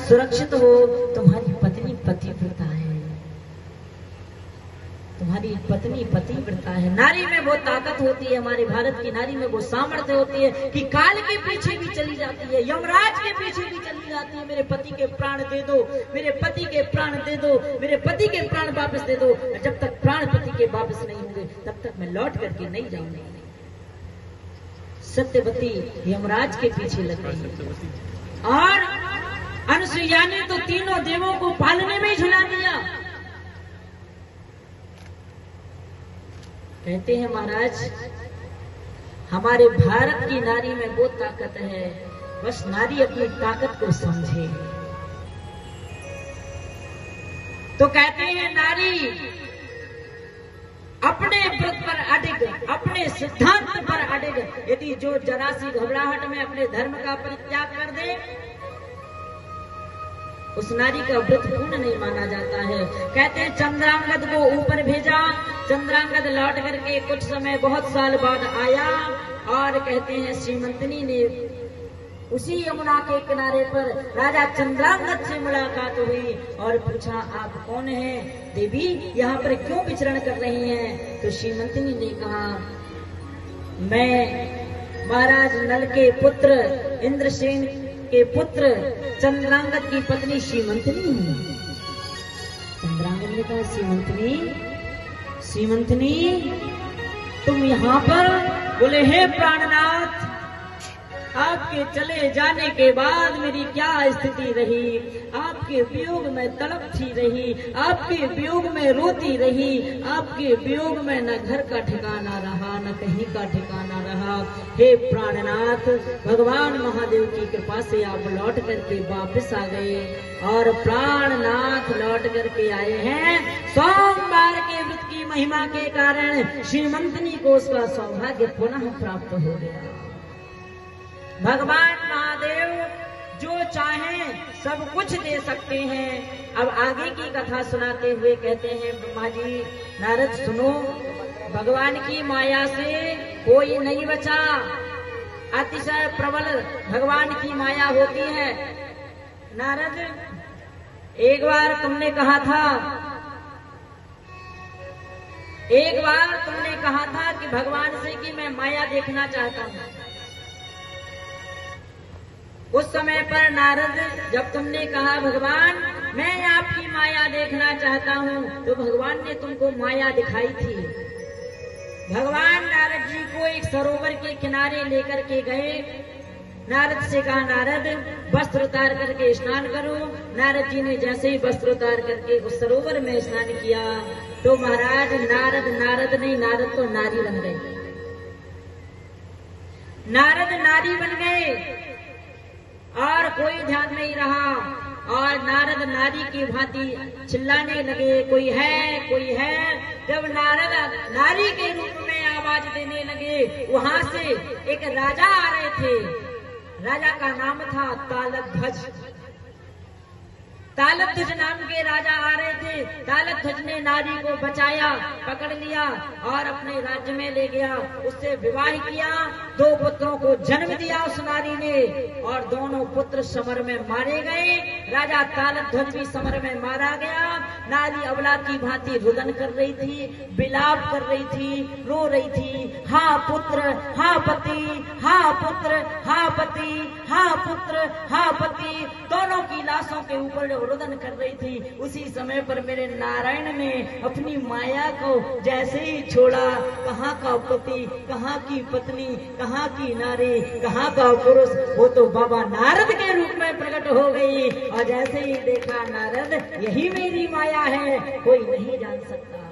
सुरक्षित हो। तुम्हारी पत्नी पतिव्रता है, तुम्हारी पत्नी पतिव्रता है। नारी में वो ताकत होती है, हमारे भारत की नारी में वो सामर्थ्य होती है कि काल के पीछे भी चली जाती है, यमराज के पीछे भी चली जाती है। मेरे पति के प्राण दे दो, मेरे पति के प्राण दे दो, मेरे पति के प्राण वापस दे दो। जब तक प्राण पति के वापस नहीं होंगे तब तक मैं लौट करके नहीं जाऊंगी। सत्यवती यमराज के पीछे लग गई और अनुसुईया ने तो तीनों देवों को पालने में ही झुला दिया। कहते हैं महाराज, हमारे भारत की नारी में वो ताकत है, बस नारी अपनी ताकत को समझे। तो कहते हैं नारी अपने व्रत पर अडिग, अपने सिद्धांत पर अडिग। यदि जो जरा सी घबराहट में अपने धर्म का परित्याग कर दे, उस नारी का व्रत पूर्ण नहीं माना जाता है। कहते हैं चंद्रांगद को ऊपर भेजा, चंद्रांगद लौट करके कुछ समय बहुत साल बाद आया और कहते हैं श्रीमंतनी ने उसी यमुना के किनारे पर राजा चंद्रांगद से मुलाकात हुई और पूछा, आप कौन हैं देवी, यहाँ पर क्यों विचरण कर रही हैं? तो श्रीमंतनी ने कहा, मैं महाराज नल के पुत्र इंद्रसेन के पुत्र चंद्रांगद की पत्नी श्रीमंतनी हूँ। चंद्रांगद ने कहा, श्रीमंतनी तुम यहाँ पर? बोले, हे प्राणनाथ, आपके चले जाने के बाद मेरी क्या स्थिति रही। आपके वियोग में तड़पती रही, आपके वियोग में रोती रही, आपके वियोग में न घर का ठिकाना रहा न कहीं का ठिकाना रहा। हे प्राणनाथ, भगवान महादेव की कृपा से आप लौट करके वापस आ गए और प्राणनाथ लौट करके आए हैं। सोमवार के व्रत की महिमा के कारण श्रीमंतनी को उसका सौभाग्य पुनः प्राप्त हो गया। भगवान महादेव जो चाहें सब कुछ दे सकते हैं। अब आगे की कथा सुनाते हुए कहते हैं, ब्रह्मा जी, नारद सुनो, भगवान की माया से कोई नहीं बचा। अतिशय प्रबल भगवान की माया होती है। नारद, एक बार तुमने कहा था कि भगवान से कि मैं माया देखना चाहता हूँ। उस समय पर नारद, जब तुमने कहा भगवान मैं आपकी माया देखना चाहता हूँ, तो भगवान ने तुमको माया दिखाई थी। भगवान नारद जी को एक सरोवर के किनारे लेकर के गए। नारद से कहा, नारद वस्त्र उतार करके स्नान करो। नारद जी ने जैसे ही वस्त्र उतार करके उस सरोवर में स्नान किया तो महाराज नारद तो नारी बन गए। नारद नारी बन गए और कोई ध्यान नहीं रहा और नारद नारी की भांति चिल्लाने लगे, कोई है। जब नारद नारी के रूप में आवाज देने लगे, वहां से एक राजा आ रहे थे। राजा का नाम था तालध्वज। तालध्वज नाम के राजा आ रहे थे। तालध्वज ने नारी को बचाया, पकड़ लिया और अपने राज्य में ले गया। उससे विवाह किया, 2 पुत्रों को जन्म दिया उस नारी ने और दोनों पुत्र समर में मारे गए। राजा तालध्वज भी समर में मारा गया। नारी अबला की भांति रुदन कर रही थी, विलाप कर रही थी, रो रही थी, हाँ पुत्र, हाँ पति, हाँ पुत्र, हाँ पति, हाँ पुत्र, हाँ पति, दोनों की लाशों के ऊपर रुदन कर रही थी। उसी समय पर मेरे नारायण ने अपनी माया को जैसे ही छोड़ा, कहाँ का पति, कहाँ की पत्नी, कहाँ की नारी, कहाँ का पुरुष, वो तो बाबा नारद के रूप में प्रकट हो गई। और जैसे ही देखा नारद, यही मेरी माया है, कोई नहीं जान सकता।